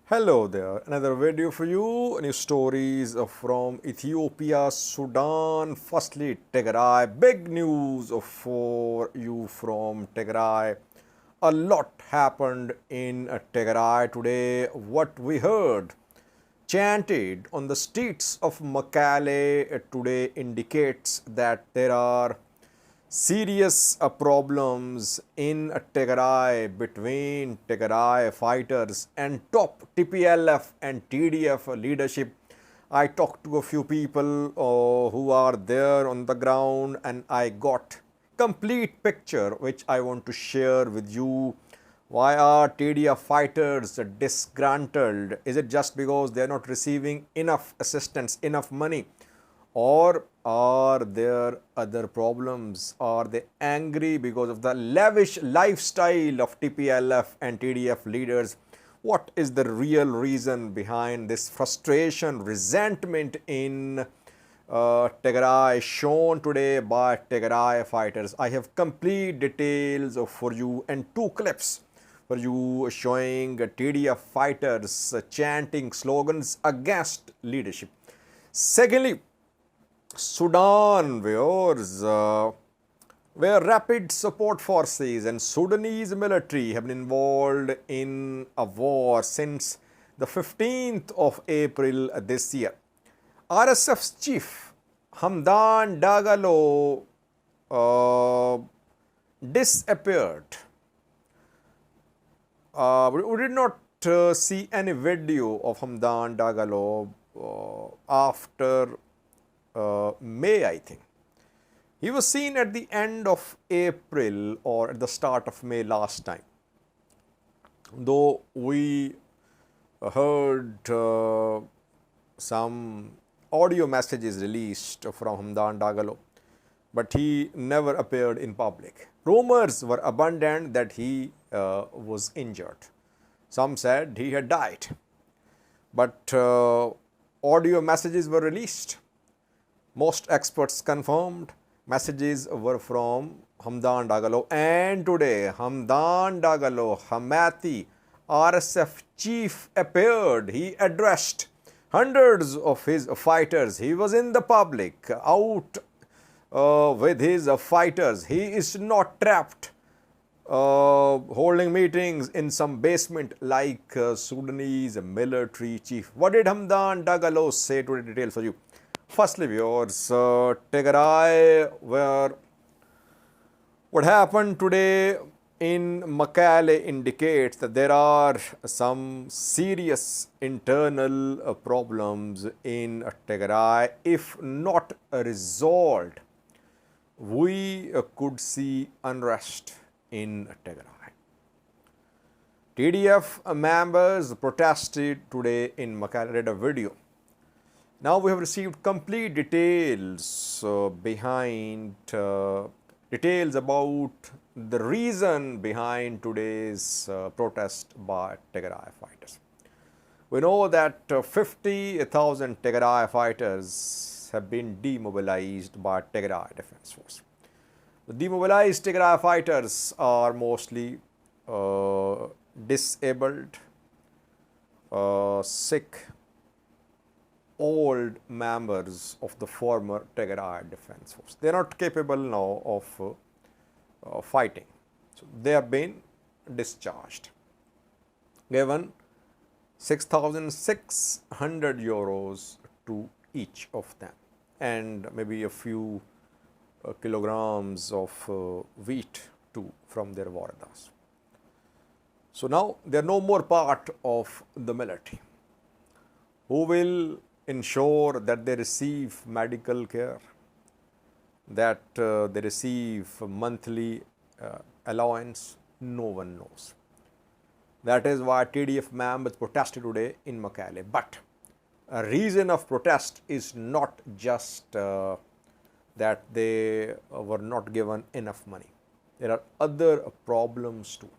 Hello there, another video for you. New stories from Ethiopia, Sudan. Firstly, Tigray. Big news for you from Tigray. A lot happened in Tigray today. What we heard chanted on the streets of Mekelle today indicates that there are serious problems in Tigray between Tigray fighters and top TPLF and TDF leadership. I talked to a few people who are there on the ground and I got complete picture which I want to share with you. Why are TDF fighters disgruntled? Is it just because they are not receiving enough assistance, enough money? Or are there other problems? Are they angry because of the lavish lifestyle of TPLF and TDF leaders? What is the real reason behind this frustration, resentment in Tigray shown today by Tigray fighters? I have complete details for you and two clips for you showing TDF fighters chanting slogans against leadership. Secondly, Sudan, where rapid support forces and Sudanese military have been involved in a war since the 15th of April this year. RSF's chief Hamdan Dagalo disappeared. We did not see any video of Hamdan Dagalo after May, I think. He was seen at the end of April or at the start of May last time. Though we heard some audio messages released from Hamdan Dagalo, but he never appeared in public. Rumors were abundant that he was injured. Some said he had died, but audio messages were released. Most experts confirmed messages were from Hamdan Dagalo, and today Hamdan Dagalo, Hamati, RSF chief, appeared. He addressed hundreds of his fighters. He was in the public, out with his fighters. He is not trapped holding meetings in some basement like Sudanese military chief. What did Hamdan Dagalo say? Today details for you. Firstly, viewers, Tigray, where what happened today in Mekelle indicates that there are some serious internal problems in Tigray. If not resolved, we could see unrest in Tigray. TDF members protested today in Mekelle. Read a video. Now we have received complete details details about the reason behind today's protest by Tigray fighters. We know that 50,000 Tigray fighters have been demobilized by Tigray Defense Force. The demobilized Tigray fighters are mostly disabled, sick, old members of the former Tigray Defense Force. They are not capable now of fighting. So they have been discharged, given 6,600 euros to each of them, and maybe a few kilograms of wheat too from their waradas. So now they are no more part of the military. Who will ensure that they receive medical care, that they receive monthly allowance? No one knows. That is why TDF members protested today in Mekelle. But a reason of protest is not just that they were not given enough money. There are other problems too.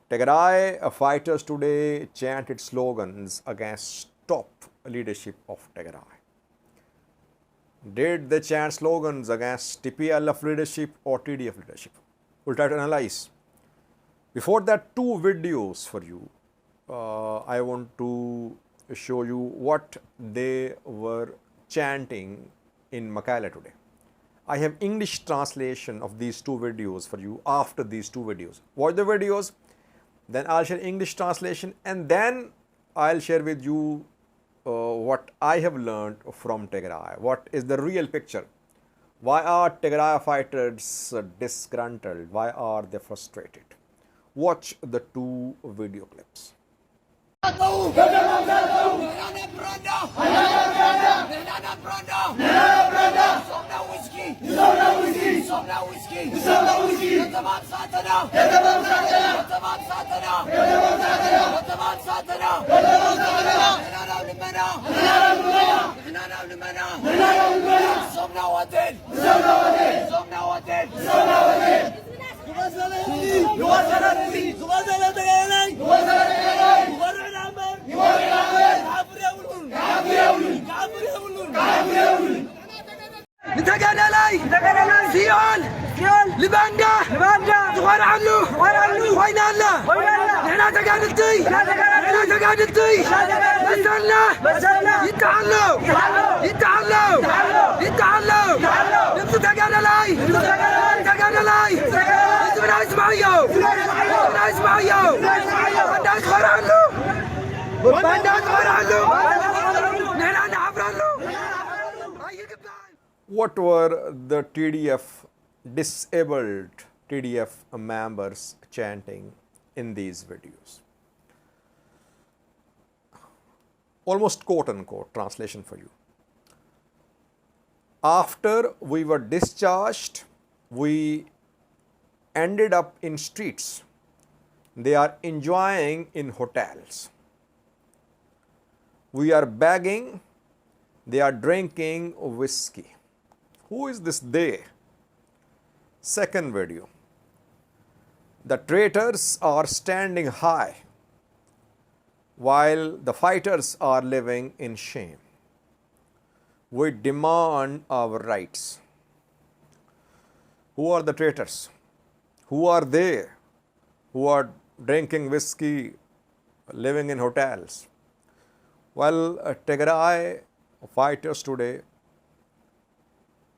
Tigray fighters today chanted slogans against top leadership of Tigray. Did they chant slogans against TPLF leadership or TDF leadership? We'll try to analyze. Before that, two videos for you I want to show you what they were chanting in Makala today. I have English translation of these two videos for you after these two videos. Watch the videos, then I'll share English translation, and then I'll share with you what I have learned from Tigray. What is the real picture? Why are Tigray fighters disgruntled? Why are they frustrated? Watch the two video clips. نتقالي سيول لباندا تغار عنه وين الله نحنا تقالتي مسلنا يتعلوا نمسو تقالي نسمنا اسمعيو باندا تغار عنه نحنا نعبر عنه. What were the disabled TDF members chanting in these videos? Almost quote unquote translation for you. After we were discharged, we ended up in streets. They are enjoying in hotels. We are begging. They are drinking whiskey. Who is this they? Second video. The traitors are standing high while the fighters are living in shame. We demand our rights. Who are the traitors? Who are they who are drinking whiskey, living in hotels? Well, Tigray fighters today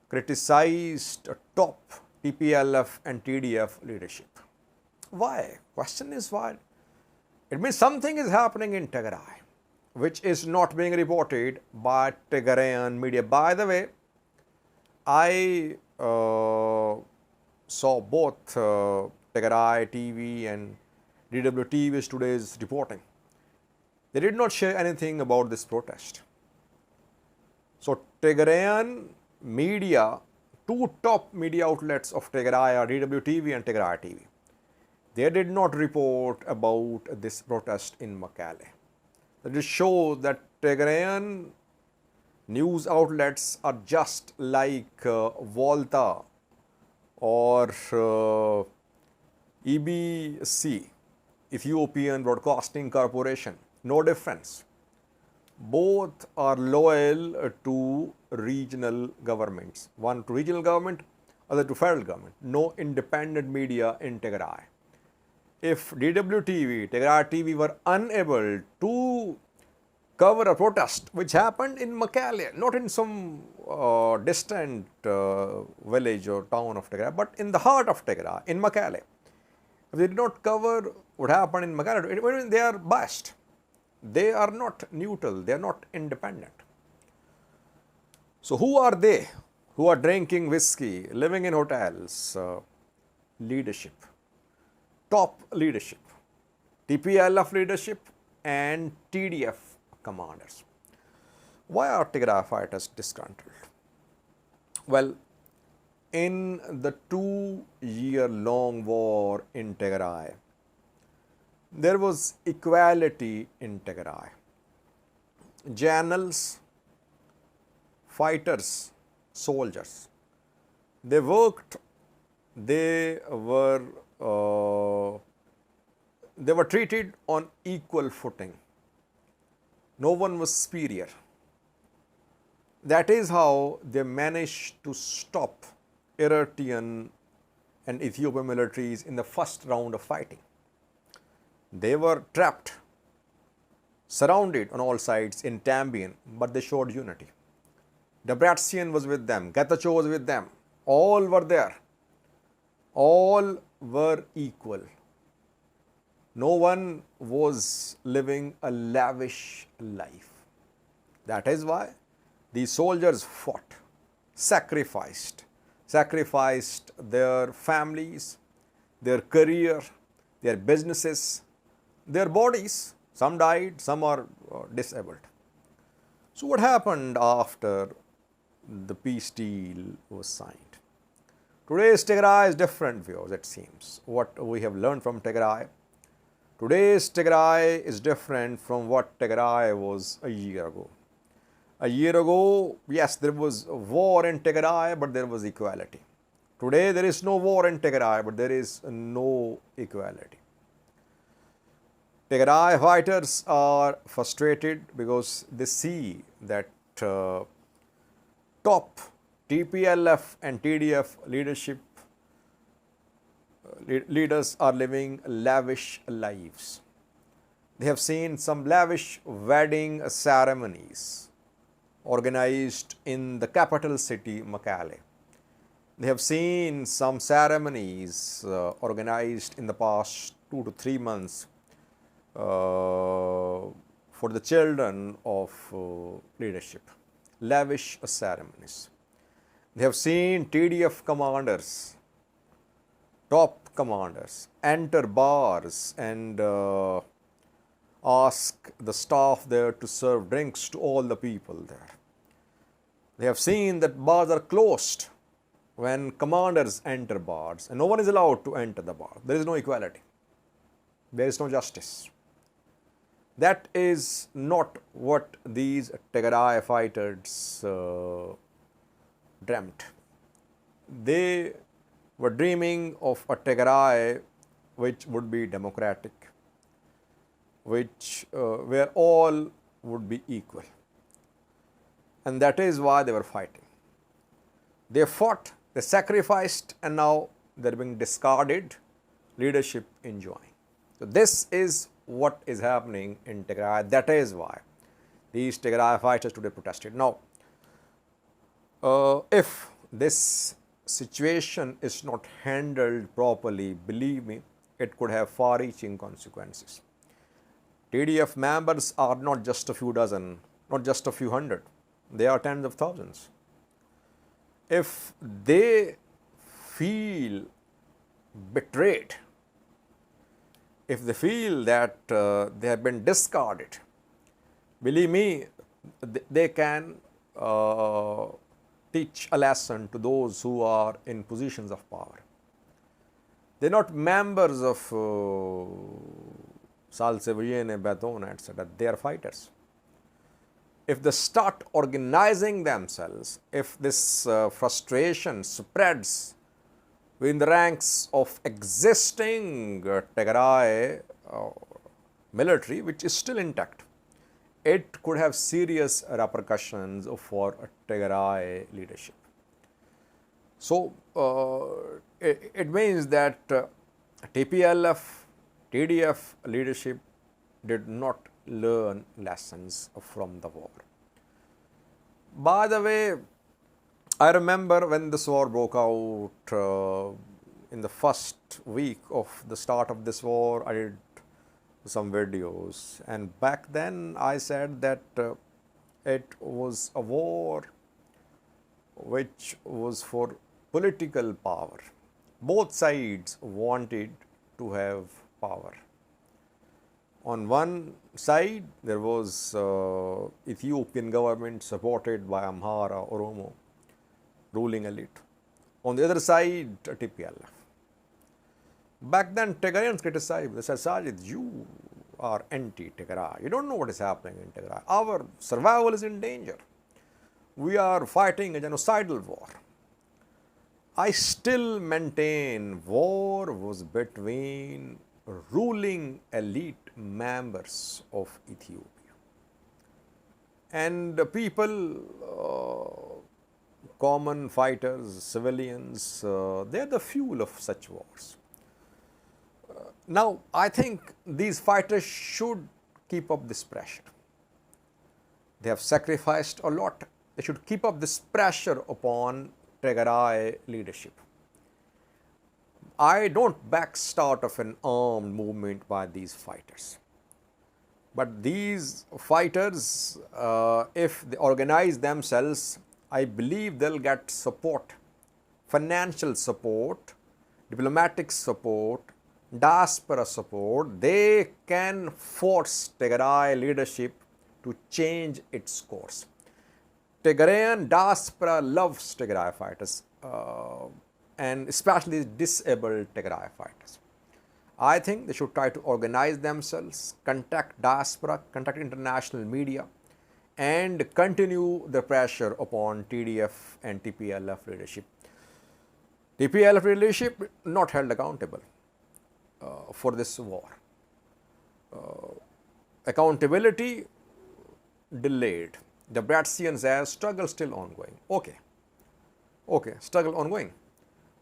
criticized top TPLF and TDF leadership. Why? Question is why? It means something is happening in Tigray which is not being reported by Tigrayan media. By the way, I saw both Tigray TV and DWTV's today's reporting. They did not share anything about this protest. So Tigrayan media, two top media outlets of Tigray are DWTV and Tigray TV. They did not report about this protest in Makale. That shows that Tigrayan news outlets are just like Volta or EBC, Ethiopian Broadcasting Corporation. No difference. Both are loyal to regional governments. One to regional government, other to federal government. No independent media in Tigray. If DWTV, Tigray TV were unable to cover a protest which happened in Makale, not in some distant village or town of Tigray, but in the heart of Tigray, in Makale. If they did not cover what happened in Makale, they are biased. They are not neutral, they are not independent. So who are they who are drinking whiskey, living in hotels? Leadership, top leadership, TPLF leadership and TDF commanders. Why are Tigray fighters disgruntled? Well, in the 2-year-long war in Tigray, there was equality in Tigray. Generals, fighters, soldiers, they worked, they were treated on equal footing. No one was superior. That is how they managed to stop Eritrean and Ethiopian militaries in the first round of fighting. They were trapped surrounded on all sides in Tambian, but they showed unity. Debretsion was with them, Getachew was with them, all were there, all were equal. No one was living a lavish life. That is why these soldiers fought, sacrificed their families, their career, their businesses, their bodies. Some died, some are disabled. So what happened after the peace deal was signed? Today's Tigray is different views, it seems. What we have learned from Tigray, today's Tigray is different from what Tigray was a year ago. A year ago, yes, there was a war in Tigray, but there was equality. Today, there is no war in Tigray, but there is no equality. Tigray fighters are frustrated because they see that top TPLF and TDF leaders are living lavish lives. They have seen some lavish wedding ceremonies organized in the capital city, Mekelle. They have seen some ceremonies organized in the past 2 to 3 months for the children of leadership, lavish ceremonies. They have seen TDF commanders, top commanders, enter bars and ask the staff there to serve drinks to all the people there. They have seen that bars are closed when commanders enter bars and no one is allowed to enter the bar. There is no equality. There is no justice. That is not what these Tigray fighters dreamt. They were dreaming of a Tigray which would be democratic, where all would be equal. And that is why they were fighting. They fought, they sacrificed, and now they're being discarded, leadership enjoying. So this is what is happening in Tigray. That is why these Tigray fighters today protested. Now, if this situation is not handled properly, believe me, it could have far-reaching consequences. TDF members are not just a few dozen, not just a few hundred. They are tens of thousands. If they feel betrayed, if they feel that they have been discarded, believe me, they can teach a lesson to those who are in positions of power. They are not members of Salsevriene, Baton, etc. They are fighters. If they start organizing themselves, if this frustration spreads within the ranks of existing Tigray military, which is still intact, it could have serious repercussions for Tigray leadership. So, it means that TPLF, TDF leadership did not learn lessons from the war. By the way, I remember when this war broke out, in the first week of the start of this war, I did some videos, and back then I said that it was a war which was for political power. Both sides wanted to have power. On one side, there was Ethiopian government supported by Amhara, Oromo, ruling elite. On the other side, TPLF. Back then, Tigrayans criticized. They said, Sajid, you are anti-Tigray. You don't know what is happening in Tigray. Our survival is in danger. We are fighting a genocidal war. I still maintain war was between ruling elite members of Ethiopia and people, common fighters, civilians, they are the fuel of such wars. Now, I think these fighters should keep up this pressure. They have sacrificed a lot. They should keep up this pressure upon Tigray leadership. I don't back start of an armed movement by these fighters. But these fighters, if they organize themselves, I believe they'll get support, financial support, diplomatic support, diaspora support. They can force Tigray leadership to change its course. Tigrayan diaspora loves Tigray fighters, and especially disabled Tigray fighters. I think they should try to organize themselves, contact diaspora, contact international media, and continue the pressure upon TDF and TPLF leadership. TPLF leadership not held accountable for this war. Accountability delayed. The Bratzian says struggle still ongoing. Okay, struggle ongoing.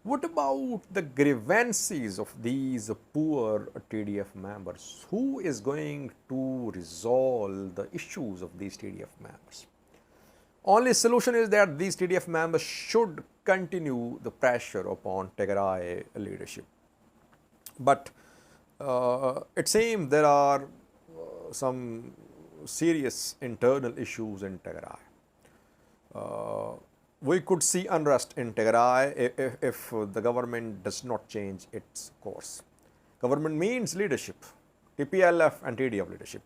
What about the grievances of these poor TDF members? Who is going to resolve the issues of these TDF members? Only solution is that these TDF members should continue the pressure upon Tigray leadership. But it seems there are some serious internal issues in Tigray. We could see unrest in Tigray if the government does not change its course. Government means leadership, TPLF and TDF leadership.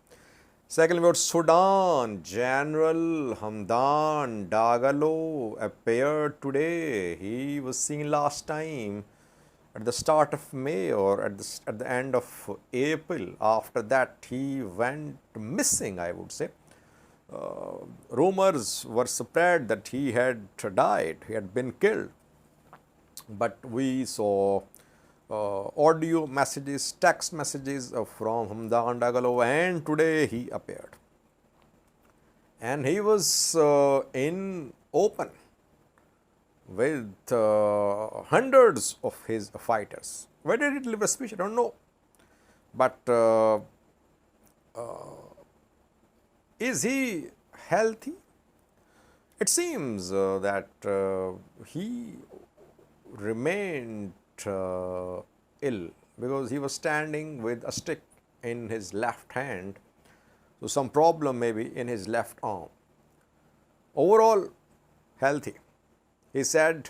Secondly, about Sudan, General Hamdan Dagalo appeared today. He was seen last time at the start of May or at the end of April. After that, he went missing, I would say. Rumors were spread that he had died, he had been killed. But we saw audio messages, text messages from Hamdan Dagalo, and today he appeared. And he was in open with hundreds of his fighters. Where did he deliver a speech? I don't know. But is he healthy? It seems that he remained ill because he was standing with a stick in his left hand. So some problem maybe in his left arm. Overall, healthy. He said,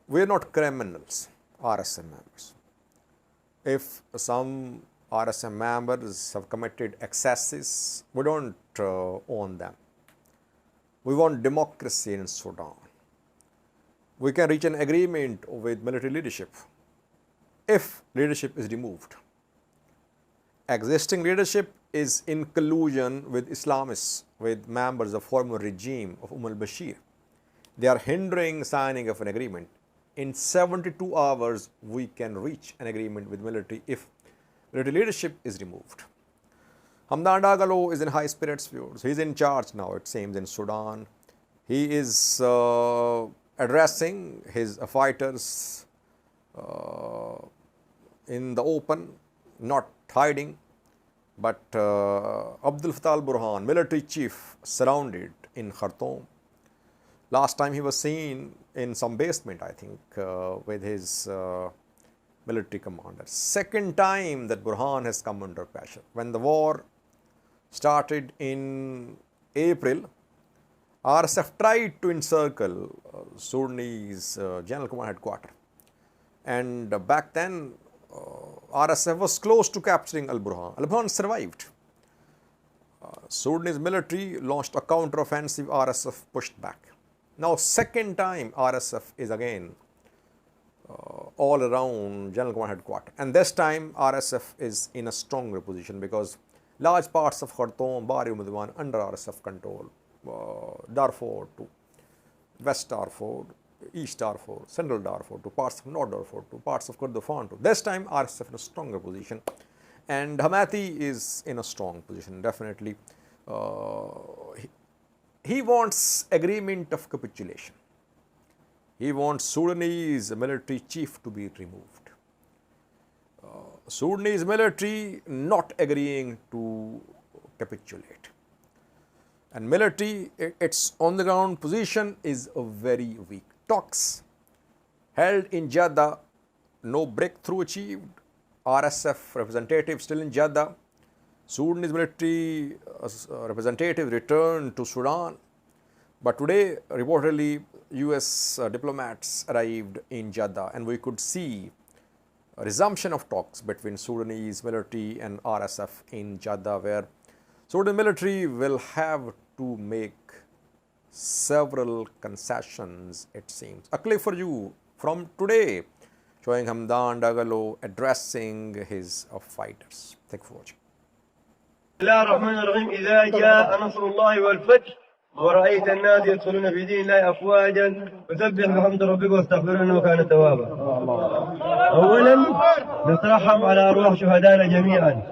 we are not criminals, RSM members. If some RSM members have committed excesses, we don't own them. We want democracy in Sudan. We can reach an agreement with military leadership if leadership is removed. Existing leadership is in collusion with Islamists, with members of former regime of al-Bashir. They are hindering signing of an agreement. In 72 hours, we can reach an agreement with military if military leadership is removed. Hamdan Dagalo is in high spirits views. He is in charge now, it seems, in Sudan. He is addressing his fighters in the open, not hiding. But Abdul Fattah al-Burhan, military chief, surrounded in Khartoum. Last time he was seen in some basement, I think, with his military commander. Second time that Burhan has come under pressure. When the war started in April, RSF tried to encircle Sudanese General Command Headquarters. And back then, RSF was close to capturing al-Burhan. Al-Burhan survived. Sudanese military launched a counter-offensive. RSF pushed back. Now, second time, RSF is again all around General Command Headquarters. And this time, RSF is in a stronger position because large parts of Khartoum, Bari Umudwan under RSF control. Darfur to West Darfur, East Darfur, Central Darfur, to parts of North Darfur, to parts of Kordofan. This time, RSF in a stronger position. And Houthi is in a strong position, definitely. He wants agreement of capitulation. He wants Sudanese military chief to be removed. Sudanese military not agreeing to capitulate. And military, its on the ground position is very weak. Talks held in Jeddah, no breakthrough achieved. RSF representative still in Jeddah. Sudanese military representative returned to Sudan. But today, reportedly, US diplomats arrived in Jeddah, and we could see a resumption of talks between Sudanese military and RSF in Jeddah, where Sudan military will have to make several concessions, it seems. A clip for you from today, showing Hamdan Dagalo addressing his fighters. Thank you for watching. بسم الله الرحمن الرحيم. إذا جاء نصر الله والفتح ورأيت الناس يدخلون في دين الله أفواجا فسبح بحمد ربك واستغفره إنه كان توابا. أولا نترحم على أرواح شهدائنا جميعا،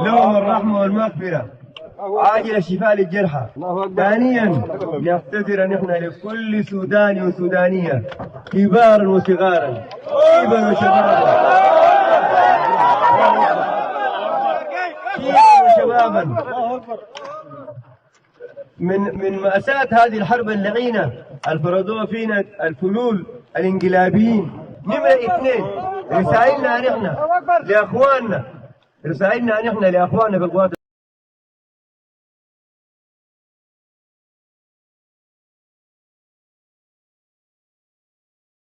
لهم الرحمة والمغفرة، عاجل الشفاء للجرحى. ثانيا نعتذر نحن لكل سوداني وسودانية، كبارا وصغارا، شيبا وشبابا، من مأساة هذه الحرب اللعينة الفرضوها فينا الفلول الانقلابيين. نمرة 2 رسائلنا نحن لأخواننا في القوات